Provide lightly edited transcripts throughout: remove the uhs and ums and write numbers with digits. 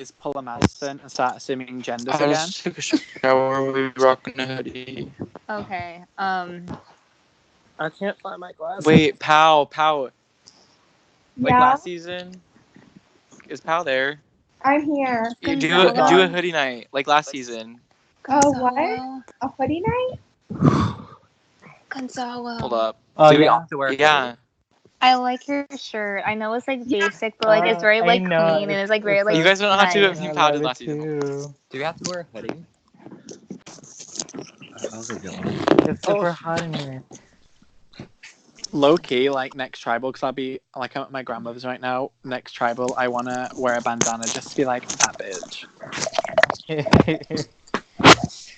pull a Madison and start assuming genders I again? just took a shower. We rocking a hoodie. Okay. I can't find my glasses. Wait, Pow. Like Yeah, last season, is Pow there? I'm here. You do Gonzalo. a hoodie night like last season. Oh, what? Gonzalo. A hoodie night? Gonzalo. Hold up. Oh, Do we yeah. all have to wear Yeah. I like your shirt. I know it's like basic, but like it's very I like know, clean and it's like very it's like. You guys don't have to nice. if you I Pow did love last it season. too. Do we have to wear a hoodie? That was a good one. It's super hot in here. Low key, like next tribal, because I'll be like I'm at my grandmother's right now. Next tribal, I wanna wear a bandana just to be like that bitch.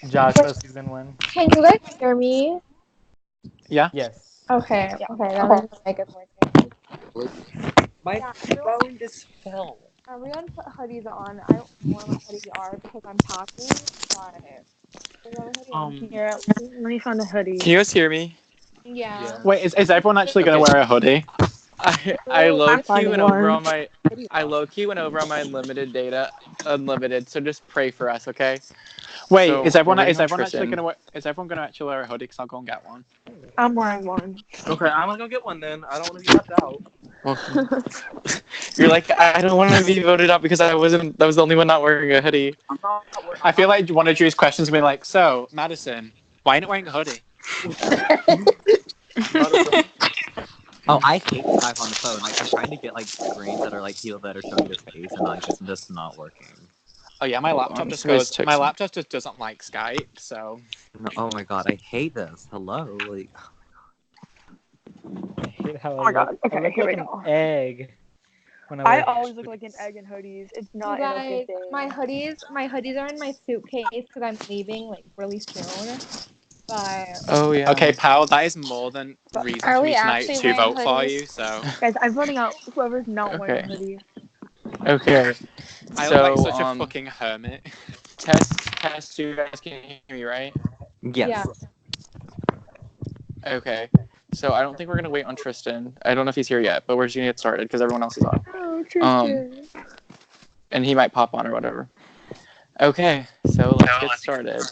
Joshua season 1. Can you guys hear me? Yeah. Yes. Okay, that was like a working. My Yeah, phone just fell. everyone put hoodies on. I don't know where my hoodies are because I'm packing, but I got a hoodie on. Here, let me find a hoodie. Can you guys hear me? Yeah. Wait, is everyone actually gonna Okay. wear a hoodie? I low key finding went over one. on my unlimited data, unlimited. So just pray for us, okay? Wait, So, is everyone we're waiting on actually Tristan. gonna wear? Is everyone gonna actually wear a hoodie? Because I'll go and get one. I'm wearing one. Okay, I'm gonna go get one then. I don't want to be left out. Well, you're like, I don't want to be voted out because I was the only one not wearing a hoodie. I'm not wearing. I feel like one of Drew's questions will be like, "So, Madison, why are you not wearing a hoodie?" Oh, I hate Skype on the phone. Like, I'm trying to get like screens that are like people that are showing their face, and like it's just not working. Oh yeah, my Hold laptop on, just somebody's goes. My texting. laptop just doesn't like Skype, so. No, oh my god, I hate this. Hello, like. I hate how Oh my God. Okay, here we go. egg. I always look like an egg in hoodies. It's not You an guys, okay thing. my hoodies are in my suitcase because I'm leaving like really soon. But Oh yeah. Okay, pal, that is more than reason Are for we me tonight actually to wearing vote for hoodies? you. So Guys, I'm voting out whoever's not wearing a Okay. hoodie. Okay. I So, look like such a fucking hermit. Test. You guys can hear me, right? Yes. yeah, Okay. So I don't think we're gonna wait on Tristan. I don't know if he's here yet, but we're just gonna get started because everyone else is on. Oh, Tristan. And he might pop on or whatever. Okay, so let's get started.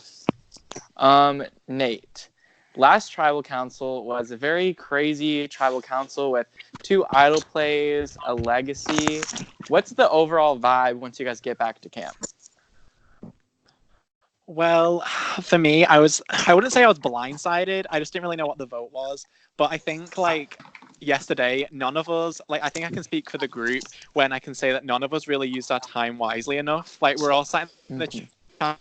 Nate. Last tribal council was a very crazy tribal council with 2 idol plays, a legacy. What's the overall vibe once you guys get back to camp? Well, for me, I wouldn't say I was blindsided. I just didn't really know what the vote was. But I think, like, yesterday, none of us, like, I think I can speak for the group when I can say that none of us really used our time wisely enough. Like, we're all sat in the chat,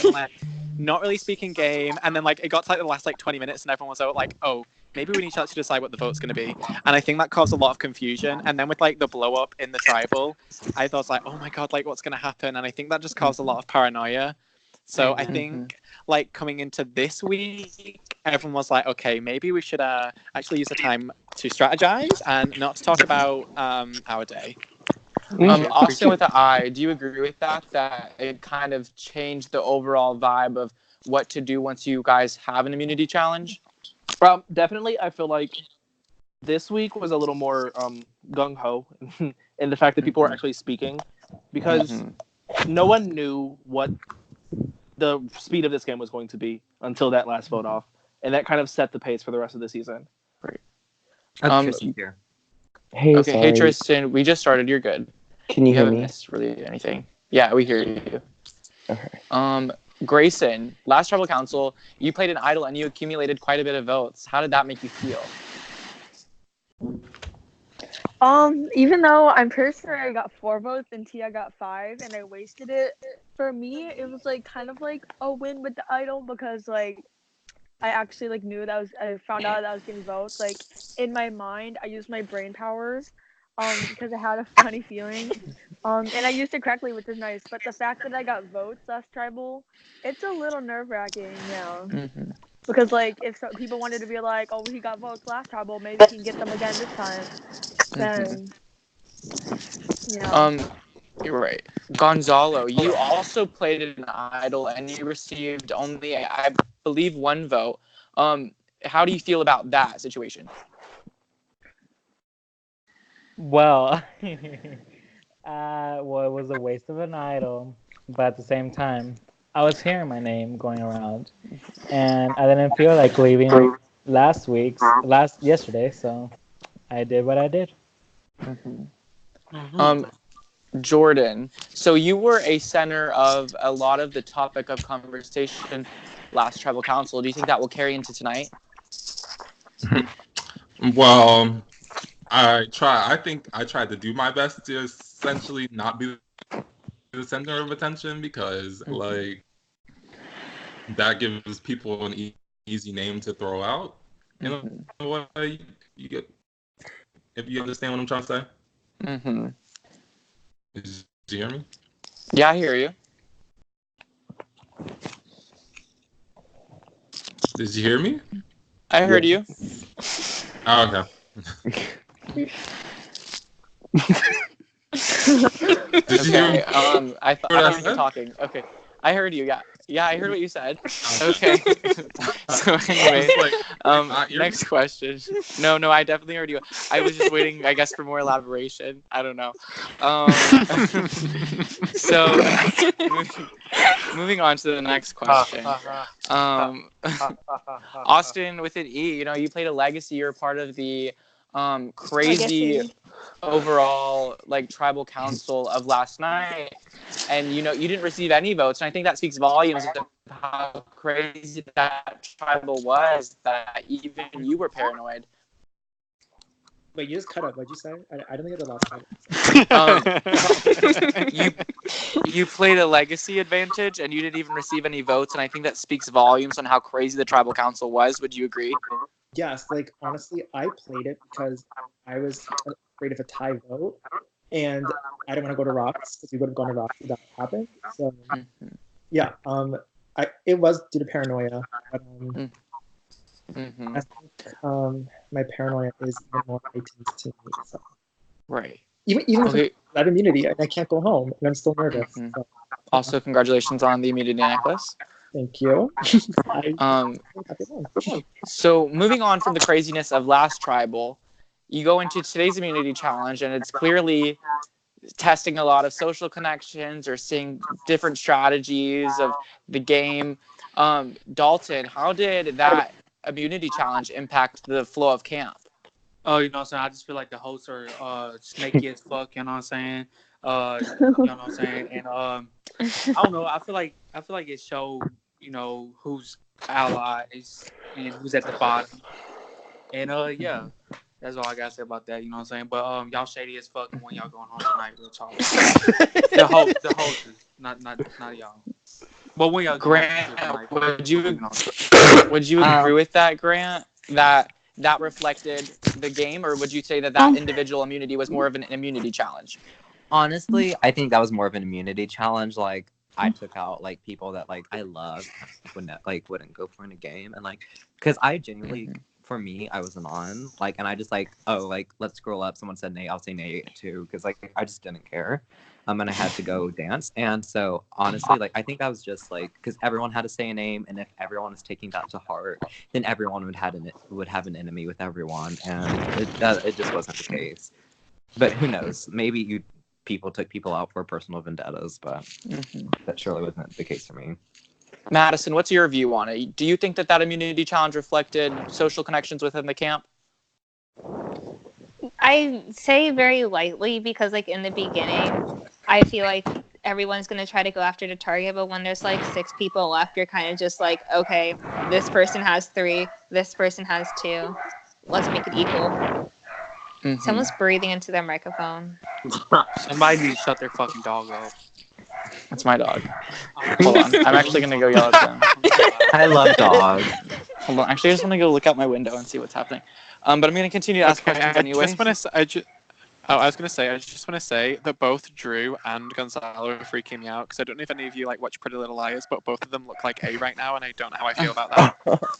like, not really speaking game. And then, like, it got to, like, the last, like, 20 minutes and everyone was out, like, oh, maybe we need to actually decide what the vote's going to be. And I think that caused a lot of confusion. And then with, like, the blow up in the tribal, I thought, like, oh my God, like, what's going to happen? And I think that just caused a lot of paranoia. So I think, like, coming into this week, everyone was like, okay, maybe we should actually use the time to strategize and not to talk about our day. Austin with the eye, do you agree with that? That it kind of changed the overall vibe of what to do once you guys have an immunity challenge? Definitely, I feel like this week was a little more gung ho in the fact that people were actually speaking because no one knew what the speed of this game was going to be until that last vote off, and that kind of set the pace for the rest of the season. Right. Tristan's here. Hey, Okay, sorry. hey Tristan, we just started. You're good. Can you hear haven't me? missed really anything. Yeah, we hear you. Okay. Grayson, last tribal council, you played an idol and you accumulated quite a bit of votes. How did that make you feel? Even though I'm pretty sure I got 4 votes and Tia got 5 and I wasted it, for me it was like kind of like a win with the idol because like I actually like knew that I found out that I was getting votes. Like in my mind, I used my brain powers because I had a funny feeling and I used it correctly, which is nice. But the fact that I got votes last tribal, it's a little nerve-wracking now. Because like if people wanted to be like, oh, he got votes last tribal, maybe he can get them again this time. Then you know. You're right. Gonzalo, you also played an idol and you received only, I believe, 1 vote. How do you feel about that situation? Well, Well, it was a waste of an idol, but at the same time, I was hearing my name going around, and I didn't feel like leaving yesterday, so I did what I did. Jordan, so you were a center of a lot of the topic of conversation last tribal council. Do you think that will carry into tonight? Well, I think I tried to do my best to essentially not be the center of attention because, like, that gives people an easy name to throw out. You know what you get? If you understand what I'm trying to say. Mm-hmm. Did you hear me? Yeah, I hear you. Did you hear me? I heard you. Oh, okay. Did you hear me? I thought you were talking. Okay, I heard you. Yeah, I heard what you said. Okay. So anyway, next question. No, I definitely heard you. I was just waiting, I guess, for more elaboration. I don't know. So moving on to the next question. Austin with an E. You know, you played a legacy. You're part of the crazy overall like tribal council of last night, and you know you didn't receive any votes, and I think that speaks volumes of how crazy that tribal was that even you were paranoid. Wait, you just cut up. What'd you say? I don't think I lost. You played a legacy advantage, and you didn't even receive any votes, and I think that speaks volumes on how crazy the tribal council was. Would you agree? Yes, like honestly, I played it because I was afraid of a tie vote, and I didn't want to go to Rocks because we would have gone to Rocks if that happened. So, yeah, it was due to paranoia. But, I think my paranoia is even more heightened to me. So. Right. Even okay. I have immunity, and I can't go home, and I'm still nervous. So. Also, congratulations on the immunity necklace. Thank you. So moving on from the craziness of last tribal, you go into today's immunity challenge, and it's clearly testing a lot of social connections or seeing different strategies of the game. Dalton, how did that immunity challenge impact the flow of camp? Oh, you know what I'm saying? I just feel like the hosts are snaky as fuck, you know what I'm saying? You know what I'm saying? And I don't know, I feel like it showed, you know, who's allies and who's at the bottom. And yeah, that's all I gotta say about that, you know what I'm saying? But y'all shady as fuck when y'all going home tonight, real talk. the hosts, not y'all. But when y'all Grant, would you agree with that, Grant? That reflected the game, or would you say that individual immunity was more of an immunity challenge? Honestly, I think that was more of an immunity challenge. Like, I took out like people that like I love wouldn't go for in a game, and like because I genuinely for me I wasn't on like, and I just like let's scroll up. Someone said nay, I'll say nay too because like I just didn't care, and I had to go dance. And so honestly, like I think that was just like because everyone had to say a name, and if everyone is taking that to heart, then everyone would have an enemy with everyone, and it just wasn't the case. But who knows? Maybe people took people out for personal vendettas, but that surely wasn't the case for me. Madison, what's your view on it? Do you think that immunity challenge reflected social connections within the camp? I say very lightly because, like, in the beginning, I feel like everyone's going to try to go after the target, but when there's, like, 6 people left, you're kind of just like, okay, this person has 3, this person has 2. Let's make it equal. Someone's breathing into their microphone. Somebody needs to shut their fucking dog up. That's my dog. Hold on. I'm actually going to go yell at them. I love dogs. Hold on. Actually, I just want to go look out my window and see what's happening. But I'm going to continue to ask questions anyway. I just want to say that both Drew and Gonzalo are freaking me out because I don't know if any of you like watch Pretty Little Liars, but both of them look like A right now, and I don't know how I feel about that.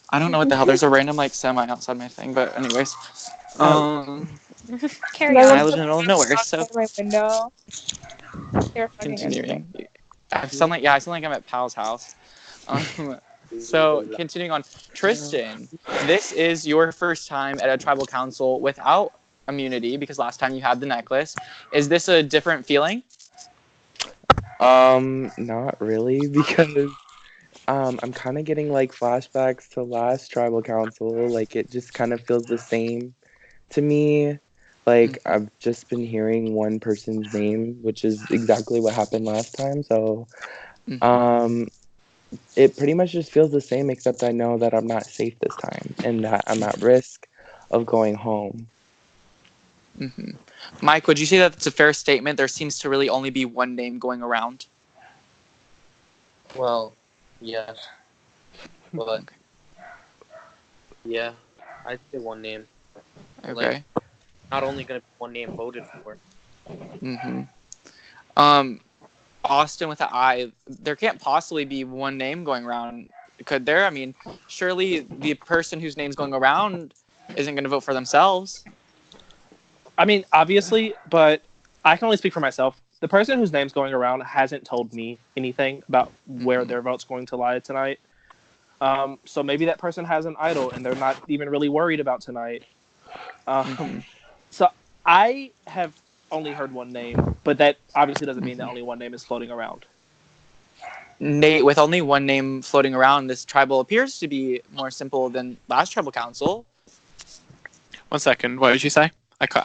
I don't know what the hell. There's a random like semi outside my thing, but anyways. Carry on. I live in the middle of nowhere, so. My window. Continuing. I sound like I'm at Pal's house. So continuing on, Tristan, this is your first time at a tribal council without immunity because last time you had the necklace. Is this a different feeling? Not really, because I'm kind of getting like flashbacks to last tribal council. Like it just kind of feels the same to me. Like I've just been hearing one person's name, which is exactly what happened last time. So it pretty much just feels the same, except I know that I'm not safe this time and that I'm at risk of going home. Mike, would you say that it's a fair statement? There seems to really only be one name going around. Well, yes. But, yeah, I'd say one name. Okay. Like, not only going to be one name voted for. Austin with an I, there can't possibly be one name going around, could there? I mean, surely the person whose name's going around isn't going to vote for themselves. I mean, obviously, but I can only speak for myself. The person whose name's going around hasn't told me anything about where their vote's going to lie tonight. So maybe that person has an idol and they're not even really worried about tonight. So I have only heard one name, but that obviously doesn't mean that only one name is floating around. Nate, with only one name floating around, this tribal appears to be more simple than last tribal council. 1 second. What did you say?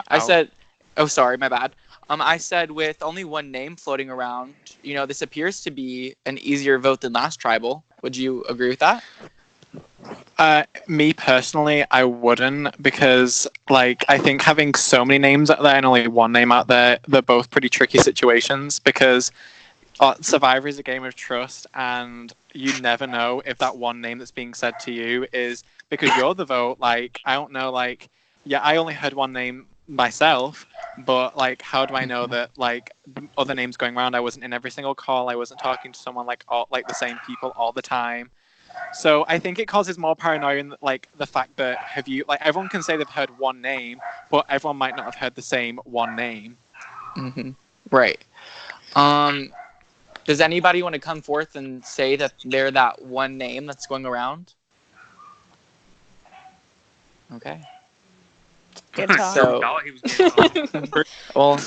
I said, oh, sorry, my bad. I said with only one name floating around, you know, this appears to be an easier vote than last tribal. Would you agree with that? Me personally, I wouldn't, because like I think having so many names out there and only one name out there, they're both pretty tricky situations, because Survivor is a game of trust, and you never know if that one name that's being said to you is because you're the vote. Like, I don't know, like, yeah, I only heard one name myself, but like, how do I know that like other names going around? I wasn't in every single call. I wasn't talking to someone like the same people all the time. So I think it causes more paranoia, like the fact that everyone can say they've heard one name, but everyone might not have heard the same one name. Right. Does anybody want to come forth and say that they're that one name that's going around? Okay. Good talk. Well,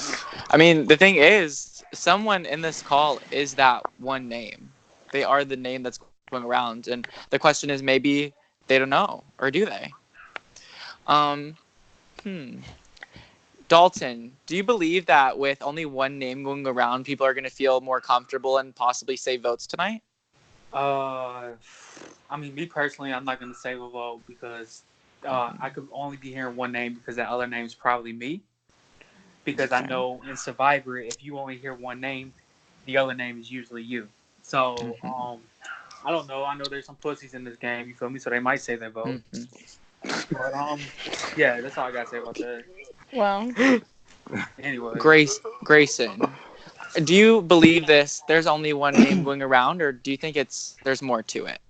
I mean, the thing is, someone in this call is that one name. They are the name that's going around, and the question is, maybe they don't know, or do they? Dalton, do you believe that with only one name going around, people are going to feel more comfortable and possibly save votes tonight? I mean, me personally, I'm not going to save a vote because I could only be hearing one name because that other name is probably me. Because I know in Survivor, if you only hear one name, the other name is usually you. So, I don't know. I know there's some pussies in this game, you feel me? So they might say their vote. But, yeah, that's all I got to say about that. Well. Anyway. Grayson, do you believe there's only one name going around, or do you think there's more to it?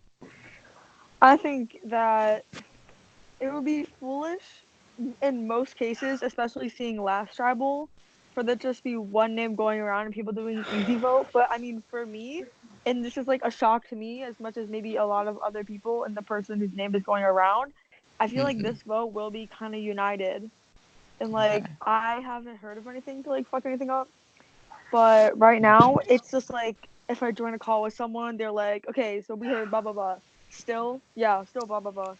I think that it would be foolish in most cases, especially seeing last tribal, for there just be one name going around and people doing easy vote. But I mean, for me, and this is like a shock to me as much as maybe a lot of other people and the person whose name is going around, I feel like this vote will be kind of united. And like, I haven't heard of anything to like fuck anything up. But right now, it's just like, if I join a call with someone, they're like, okay, so we heard blah, blah, blah. Still blah, blah, blah.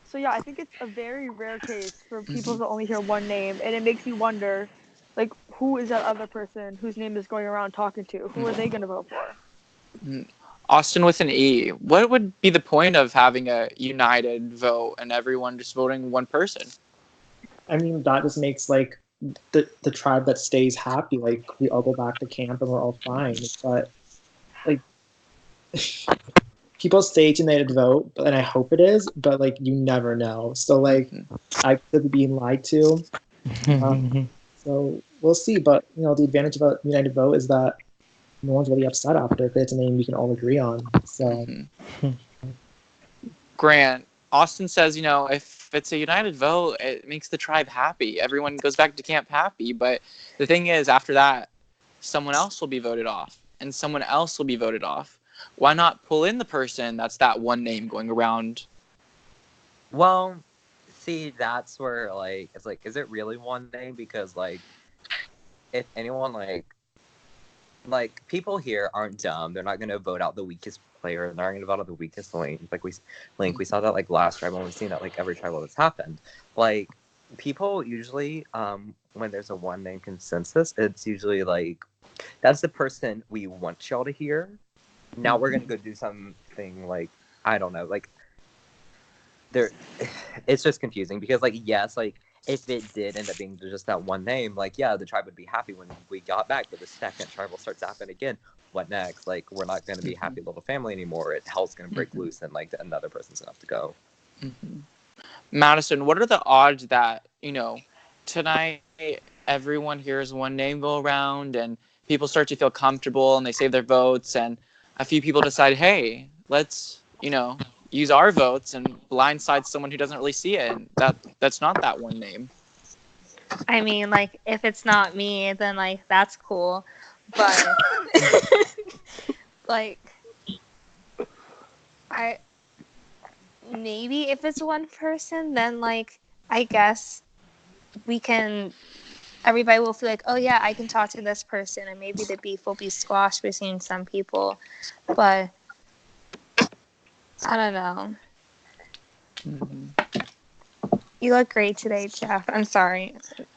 So yeah, I think it's a very rare case for people to only hear one name, and it makes me wonder, like, who is that other person whose name is going around talking to? Who are they going to vote for? Austin with an E. What would be the point of having a united vote and everyone just voting one person? I mean, that just makes like the tribe that stays happy. Like, we all go back to camp and we're all fine. But like, people say it's united vote, and I hope it is, but like, you never know. So like, I could be being lied to. So we'll see. But you know, the advantage of a united vote is that no one's really upset after if it's a name we can all agree on. So Grant, Austin says, you know, if it's a united vote, it makes the tribe happy. Everyone goes back to camp happy. But the thing is, after that, someone else will be voted off, and someone else will be voted off. Why not pull in the person that's that one name going around? Well, See, that's where like it's like, is it really one name? Because like, if anyone like people here aren't dumb. They're not gonna vote out the weakest player. They're not gonna vote out the weakest link. Like we saw that like last tribal, and we've seen that like every tribal that's happened. Like people usually, when there's a one name consensus, it's usually like that's the person we want y'all to hear. Now we're gonna go do something like, I don't know, like there. It's just confusing because like yes, like if it did end up being just that one name, like yeah, the tribe would be happy when we got back. But the second tribal starts to happen again, what next? Like we're not gonna be happy little family anymore. Hell's gonna break loose, and like another person's gonna have to go. Madison, what are the odds that, tonight everyone hears one name go around and people start to feel comfortable and they save their votes and a few people decide, hey, let's, use our votes and blindside someone who doesn't really see it, and that's not that one name. I mean, like, if it's not me, then like that's cool. But like maybe if it's one person, then like I guess everybody will feel like, oh yeah, I can talk to this person, and maybe the beef will be squashed between some people. But I don't know. You look great today, Jeff. I'm sorry.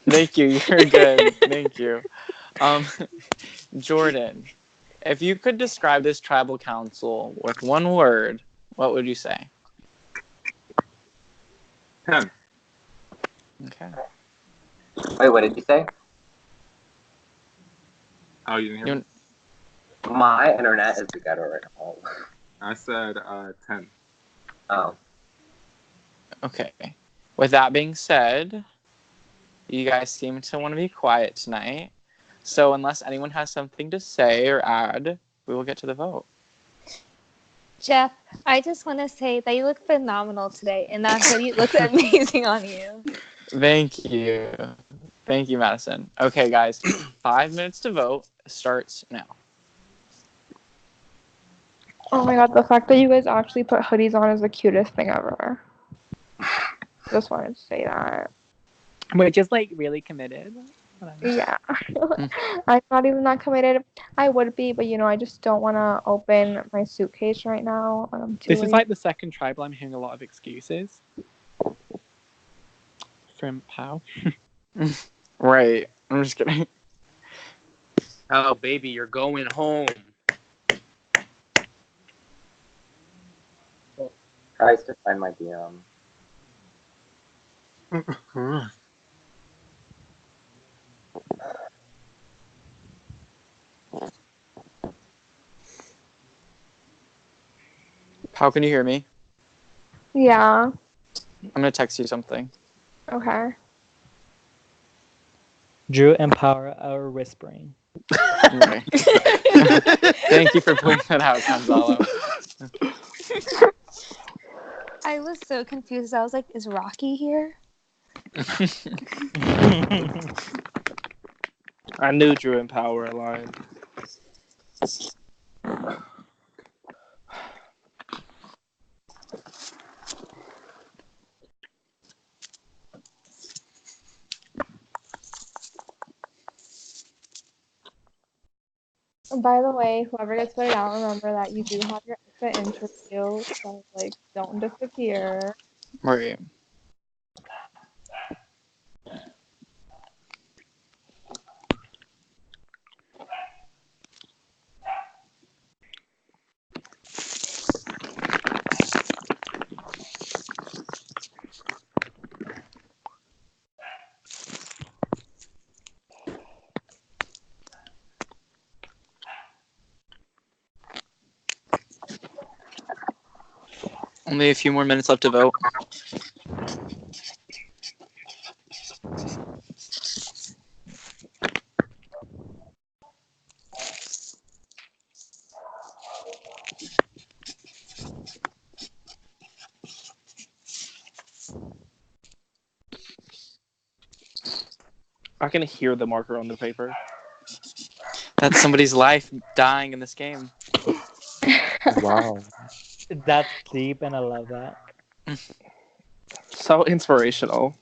Thank you. You're good. Thank you. Jordan, if you could describe this tribal council with one word, what would you say? 10. Okay. Wait, what did you say? Oh, you didn't hear me? My internet is the ghetto right now. I said 10. Oh. Okay. With that being said, you guys seem to want to be quiet tonight. So unless anyone has something to say or add, we will get to the vote. Jeff, I just want to say that you look phenomenal today, and that hoodie looks amazing on you. Thank you. Thank you, Madison. Okay, guys, 5 minutes to vote starts now. Oh my god, the fact that you guys actually put hoodies on is the cutest thing ever. Just wanted to say that. We're just like really committed. Yeah. I'm not even that committed. I would be, but I just don't want to open my suitcase right now. This is like the second tribal I'm hearing a lot of excuses from Pau. Right. I'm just kidding. Oh, baby, you're going home. Tries to find my DM. How can you hear me? Yeah. I'm going to text you something. Okay. Drew and Power are whispering. Okay. Thank you for pointing that out, Gonzalo. I was so confused. I was like, is Rocky here? I knew Drew and Power aligned. By the way, whoever gets voted out, remember that you do have your exit interview, so like don't disappear. Right. Only a few more minutes left to vote. I can hear the marker on the paper. That's somebody's life dying in this game. Wow. That's deep, and I love that. So inspirational.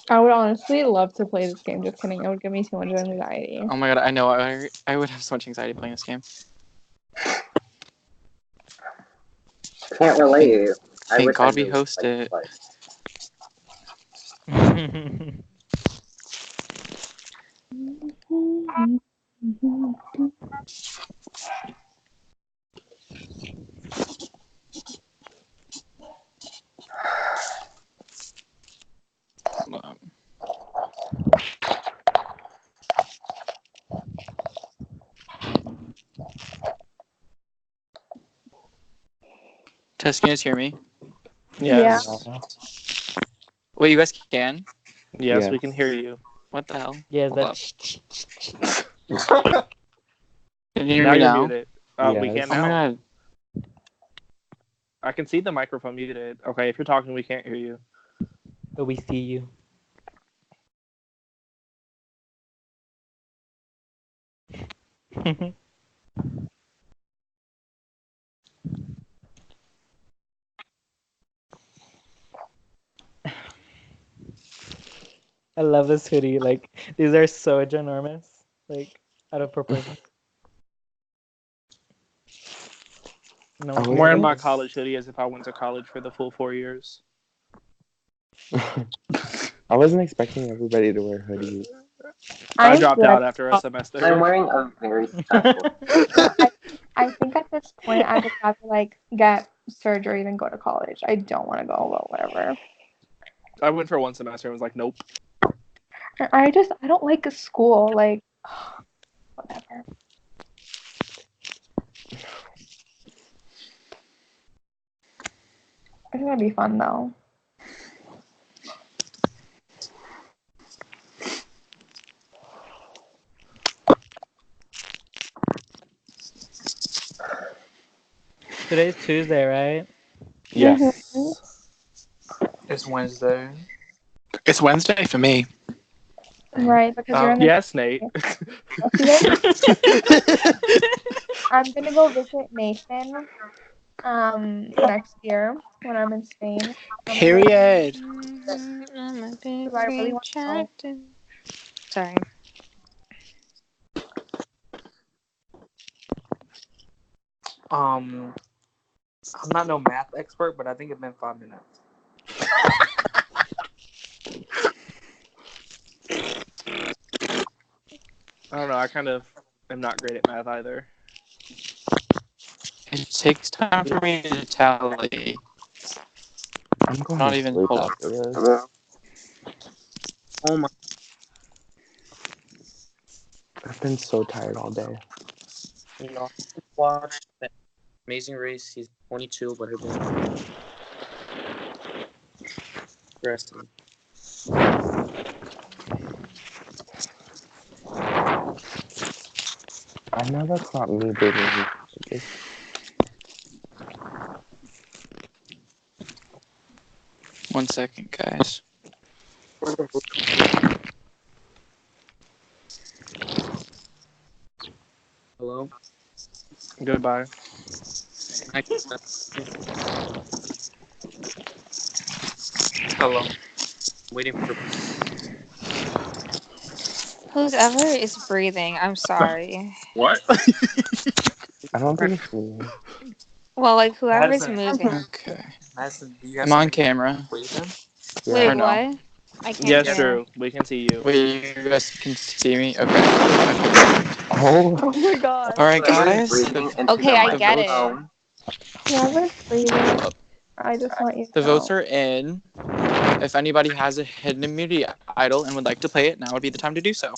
I would honestly love to play this game. Just kidding. It would give me too much anxiety. Oh my god, I know. I would have so much anxiety playing this game. Can't relate. I Thank wish I God we knew, host like, it. like- Hold on. Tess, can you guys hear me? Yes. Wait, you guys can? Yes, Yeah. we can hear you. What the hell? Yeah, Hold up. that's Can you hear Now me you're now? muted. We Yes. can Oh my now. god. I can see the microphone muted. Okay, if you're talking, we can't hear you. but we see you. I love this hoodie. Like these are so ginormous. Like out of proportion. No, I'm wearing my college hoodie as if I went to college for the full 4 years. I wasn't expecting everybody to wear hoodies. I dropped out after a semester. I'm wearing a very special. I think at this point I would rather like get surgery than go to college. I don't want to go, but whatever. I went for 1 semester and was like, nope. I don't like school. Like whatever. It's gonna be fun though. Today's Tuesday, right? Yes. It's Wednesday. It's Wednesday for me. Right, because you're in the Yes, Nate. I'm gonna go visit Nathan next year when I'm in Spain. Period. Because I really want to go. Sorry. I'm not no math expert, but I think it's been 5 minutes. I don't know. I kind of am not great at math either. It takes time for me to tally. I'm going Not to even sleep hold up. after this. Oh my. I've been so tired all day. You know, watch that Amazing Race. He's 22, but he'll be rest of him. I know that's not me being just 1 second, guys. Hello? Goodbye. Hello. Waiting for. Whoever is breathing, I'm sorry. What? I don't think it's me. Well, like whoever's Madison. moving. Okay. Madison, do you have I'm on something camera. to breathe in? Wait, Or no? what? I can't Yes, hear. true. We can see you. Wait, you guys can see me? Okay. Oh. Oh my god. Alright, Whoever is guys. breathing into Okay, the I get it. microphone. Whoever's breathing, I just want you to The know. votes are in. If anybody has a hidden immunity idol and would like to play it, now would be the time to do so.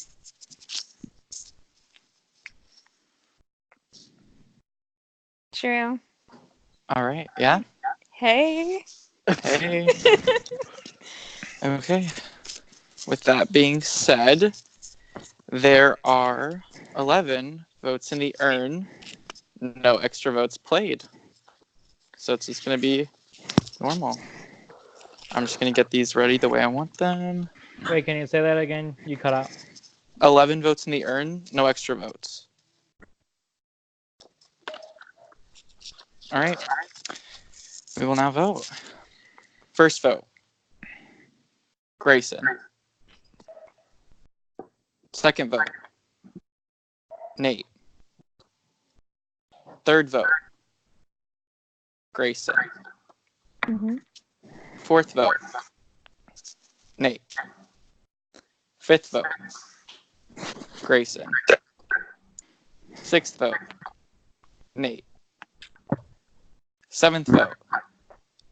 True. Alright, yeah? Hey. Hey. Okay. With that being said, there are 11 votes in the urn, no extra votes played. So it's just going to be normal. I'm just going to get these ready the way I want them. Wait, can you say that again? You cut out. 11 votes in the urn, no extra votes. All right. We will now vote. First vote, Grayson. Second vote, Nate. Third vote, Grayson. Mhm. Fourth vote, Nate. Fifth vote, Grayson. Sixth vote, Nate. Seventh vote,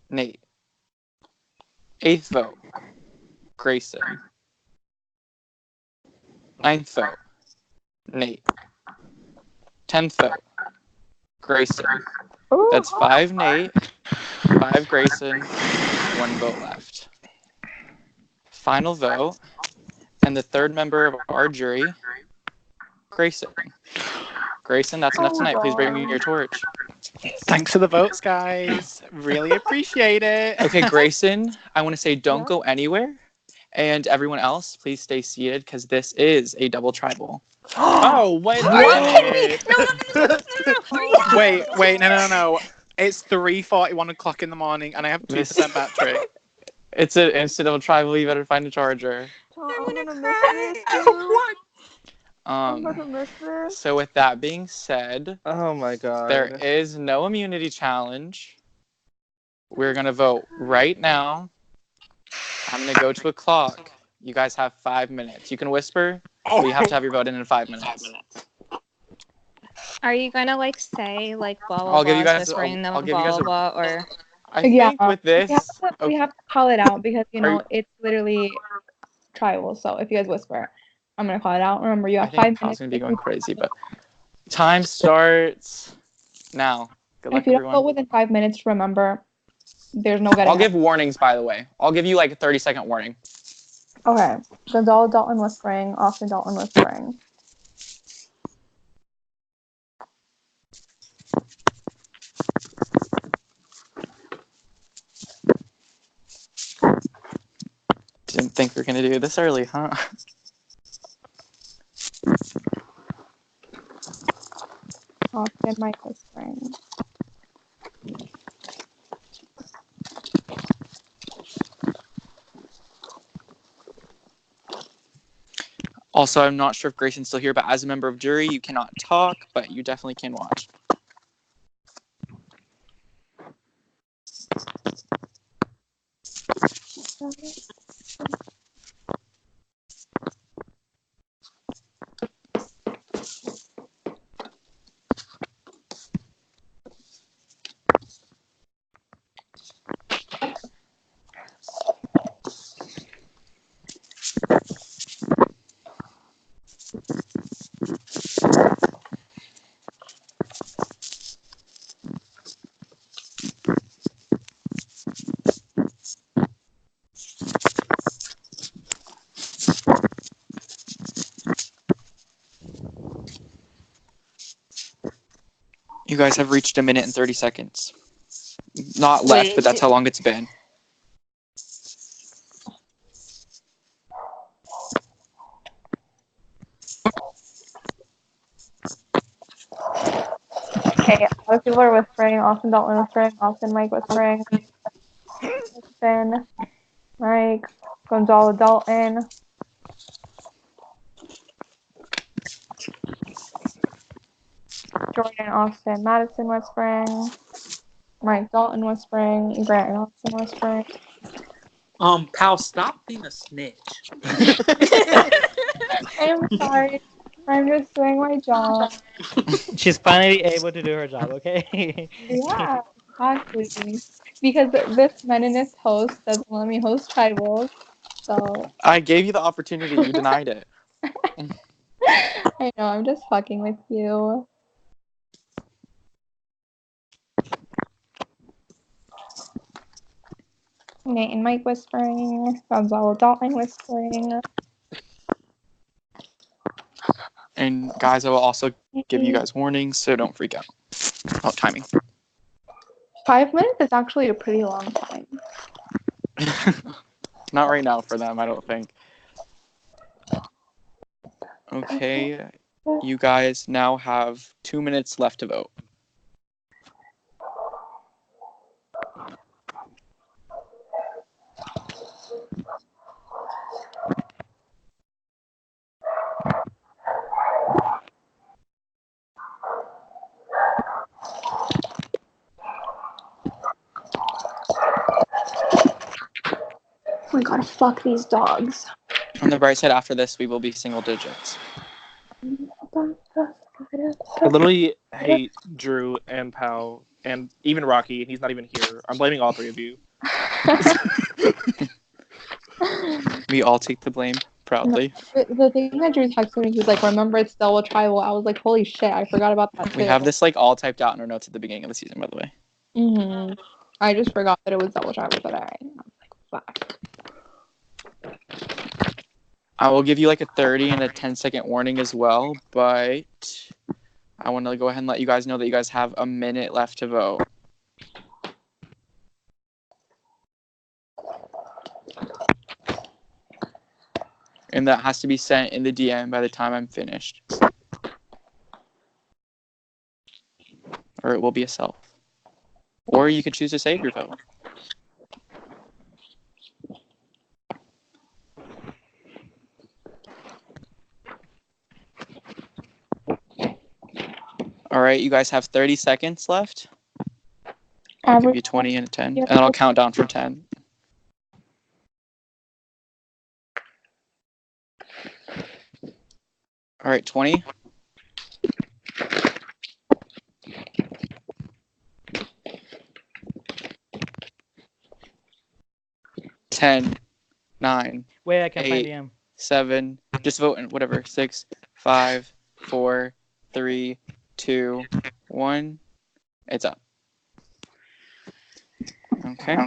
Nate. Eighth vote, Grayson. Ninth vote, Nate. 10th vote, Grayson. That's 5 Nate, 5 Grayson, 1 vote left. Final vote, and the third member of our jury, Grayson. Grayson, that's enough tonight. Please bring me your torch. Thanks for the votes, guys. Really appreciate it. Okay, Grayson, I want to say don't go anywhere. And everyone else, please stay seated because this is a double tribal. Oh, wait. Wait, no. It's 3:41 o'clock in the morning, and I have 2% battery. It's an instant double tribal. You better find a charger. I'm gonna miss this. What? I'm gonna miss this. So with that being said, oh my god, there is no immunity challenge. We're gonna vote right now. I'm gonna go to a clock. You guys have 5 minutes. You can whisper, but you have to have your vote in 5 minutes. Are you gonna like say like blah blah I'll give blah, you guys. whispering them I'll give blah you guys blah blah, or I think with this, we have to call it out because Are you- it's literally tribal. So if you guys whisper, I'm gonna call it out. Remember, you I have think 5 Kyle's minutes. gonna be going crazy, but time starts now. Good luck, If you don't everyone. vote within 5 minutes, remember, there's no getting. I'll give warnings, by the way. I'll give you like a 30-second warning. Okay. Gonzalo Dalton whispering, Austin Dalton whispering. Didn't think we were gonna do this early, huh? Austin Mike whispering. Also, I'm not sure if Grayson's still here, but as a member of jury, you cannot talk, but you definitely can watch. You guys have reached 1 minute and 30 seconds. Not left, but that's how long it's been. Okay, other people are whispering. Austin Dalton whispering. Austin Mike whispering. Austin Mike. Gonzalo Dalton. Jordan Austin Madison whispering. Mike Dalton whispering. Grant and Austin whispering. Pal, stop being a snitch. I'm sorry. I'm just doing my job. She's finally able to do her job, okay? Yeah, exactly. Because this meninist host doesn't let me host tribals, so I gave you the opportunity. You denied it. I know I'm just fucking with you. Nate and Mike whispering. Gonzalo Dalton whispering. And guys, I will also give you guys warnings, so don't freak out about timing. 5 minutes is actually a pretty long time. Not right now for them, I don't think. Okay, you guys now have 2 minutes left to vote. my god, fuck these dogs. On the bright side, after this, we will be single digits. I literally hate Drew and Pal and even Rocky, and he's not even here. I'm blaming all three of you. We all take the blame proudly. The thing that Drew texted me, he was like, remember it's double tribal. I was like, holy shit, I forgot about that too. We have this like all typed out in our notes at the beginning of the season, by the way. Mm-hmm. I just forgot that it was double tribal, but alright. I was like, fuck. I will give you like a 30 and a 10-second warning as well, but I want to go ahead and let you guys know that you guys have a minute left to vote. And that has to be sent in the DM by the time I'm finished. Or it will be a self. Or you can choose to save your vote. All right, you guys have 30 seconds left. I'll give you 20 and a 10, and then I'll count down from 10. All right, 20. 10, 9. Wait, I can't find 8, DM. 7. Just vote in whatever. 6, 5, 4, 3, 2, 1. It's up. Okay.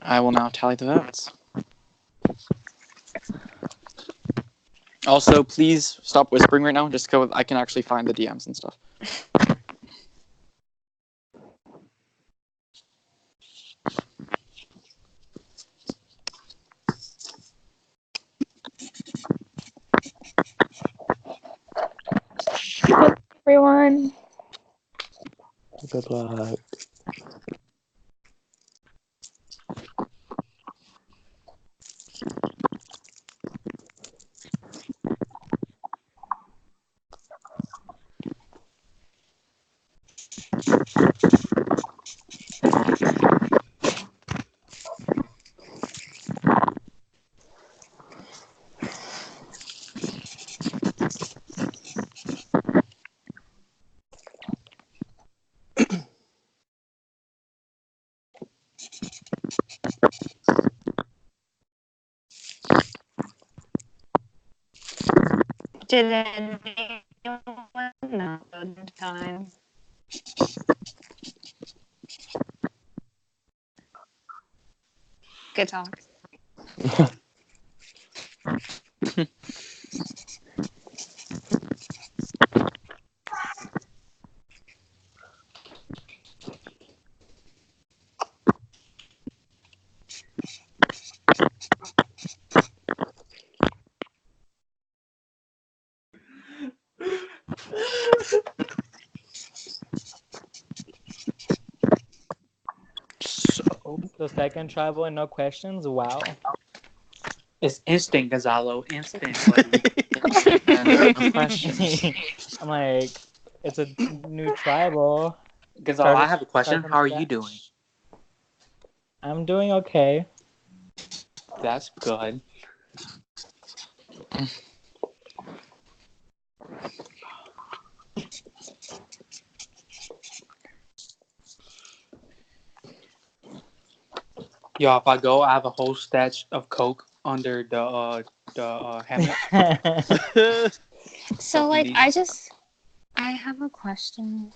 I will now tally the votes. Also, please stop whispering right now, just so I can actually find the DMs and stuff. Everyone. Good luck. Did anyone know the time? Good talk. The second tribal and no questions? Wow. It's instant, Gonzalo. Instant. No questions. I'm like, it's a new tribal. Gonzalo, I have a question. How are you doing? I'm doing okay. That's good. Yo, if I go, I have a whole stash of Coke under the hammock. So, like, I have a question.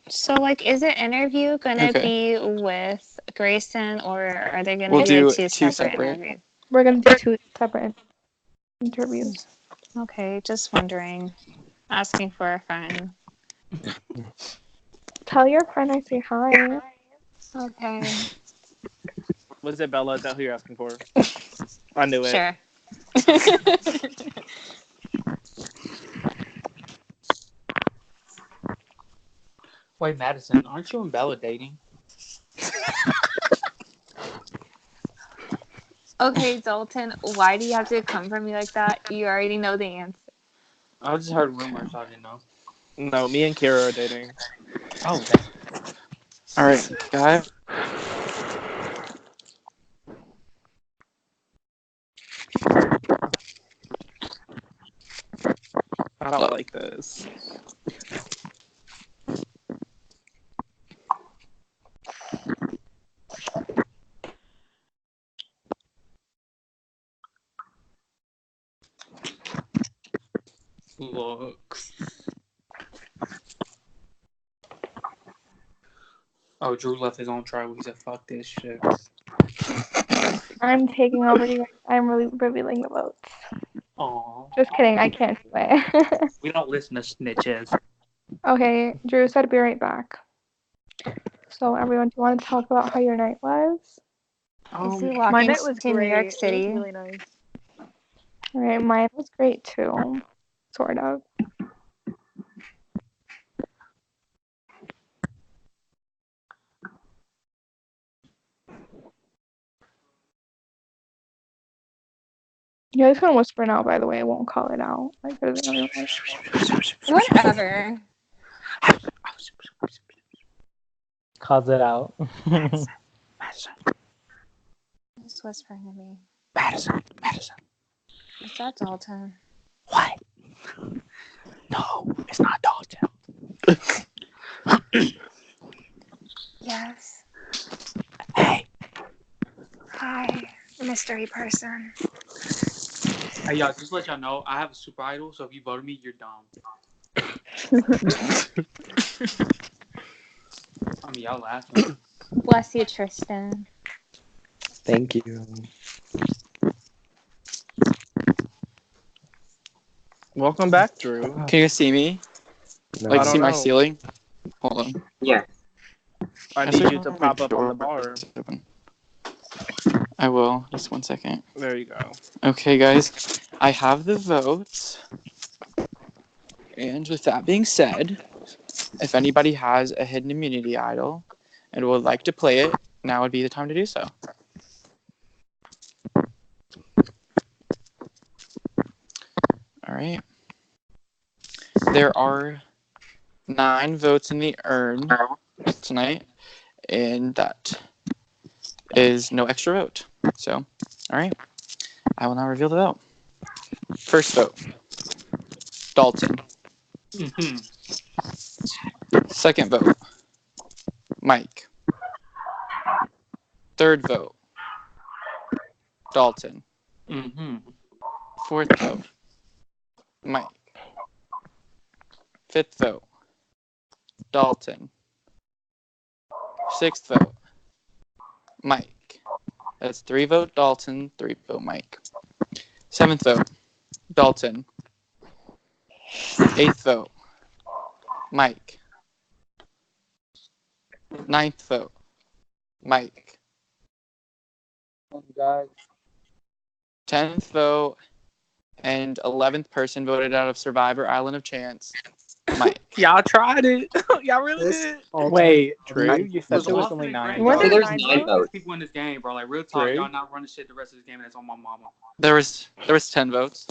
So, like, is the interview gonna be with Grayson, or are they gonna do two separate interviews? We're gonna do 2 separate interviews. Okay, just wondering. Asking for a friend. Tell your friend I say hi. Okay. Was it Bella? Is that who you're asking for? I knew it. Sure. Wait, Madison, aren't you and Bella dating? Okay, Dalton, why do you have to come for me like that? You already know the answer. I just heard rumors. I didn't know. No, me and Kira are dating. Oh, All right, guys. I don't like this. looks. Oh, Drew left his own tribal. He said, "Fuck this shit." I'm taking over you guys. I'm really revealing the votes. Aw. Just kidding. I can't do it. We don't listen to snitches. Okay, Drew said be right back. So everyone, do you want to talk about how your night was? Is he My walking night was to New great. York It was City? really nice. All right, mine was great too, sort of. You guys can whisper now, by the way. I won't call it out. Like, it doesn't really matter. Whatever. Calls it out. Just whispering to me. Madison. Is that Dalton? What? No, it's not Dalton. Yes. Hey. Hi, mystery person. Hey, y'all, just to let y'all know, I have a super idol, so if you voted me, you're dumb. I mean, y'all laughing. Bless you, Tristan. Thank you. Welcome back, Drew. Can you see me? No. Like, I don't see my know. ceiling? Hold on. Yeah. I need you to pop up on the bar. I will. Just 1 second. There you go. Okay, guys. I have the votes. And with that being said, if anybody has a hidden immunity idol and would like to play it, now would be the time to do so. All right. There are 9 votes in the urn tonight, and that is no extra vote. So, all right. I will now reveal the vote. First vote, Dalton. Mm-hmm. Second vote, Mike. Third vote, Dalton. Mm-hmm. Fourth vote, Mike. Fifth vote, Dalton. Sixth vote, Mike. That's 3 vote Dalton, 3 vote Mike. Seventh vote, Dalton. Eighth vote, Mike. Ninth vote, Mike. Guys. 10th vote and 11th person voted out of Survivor Island of Chance, Mike. Y'all tried it. Y'all really did. Wait, Drew, I you said was there was Austin only and 9 Grant. What? So there's Nine 9 votes. People in this game, bro. Like, real talk, Drew? y'all not running shit the rest of this game, and it's on my mama. There was 10 votes.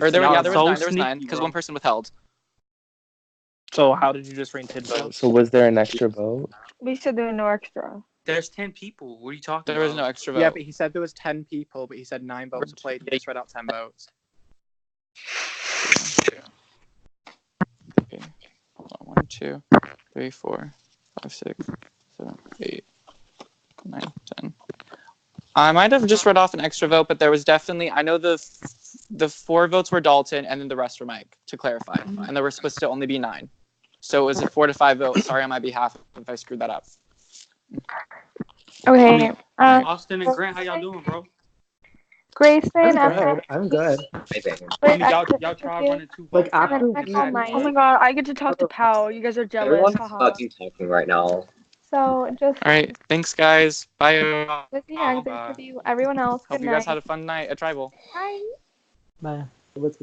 Or there, Y'all yeah, there was so 9. There was 9 sneaky, because bro. one person withheld. So how did you just ring 10 votes? So was there an extra vote? We said there were no extra. There's 10 people. What are you talking There about? was no extra vote. Yeah, but he said there was 10 people, but he said 9 votes played. He just read out 10 votes. Okay. Hold on. 1, 2, 3, 4, 5, 6, 7, 8, 9, 10. I might have just read off an extra vote, but there was definitely. I know the 4 votes were Dalton, and then the rest were Mike. To clarify, and there were supposed to only be 9, so it was a 4 to 5 vote. Sorry on my behalf if I screwed that up. Okay. Austin and Grant, how y'all doing, bro? Grayson, I'm after good. I'm good. Amazing. I mean, y'all try running 2 Like, votes. after y'all. we- call Mike. Oh my god, I get to talk to Pal. You guys are jealous. Everyone's Haha. fucking talking right now. So just All right, thanks guys. Bye. everyone. with the exits with you, everyone else. Hope Good you guys night. had a fun night at Tribal. Bye. Bye. Let's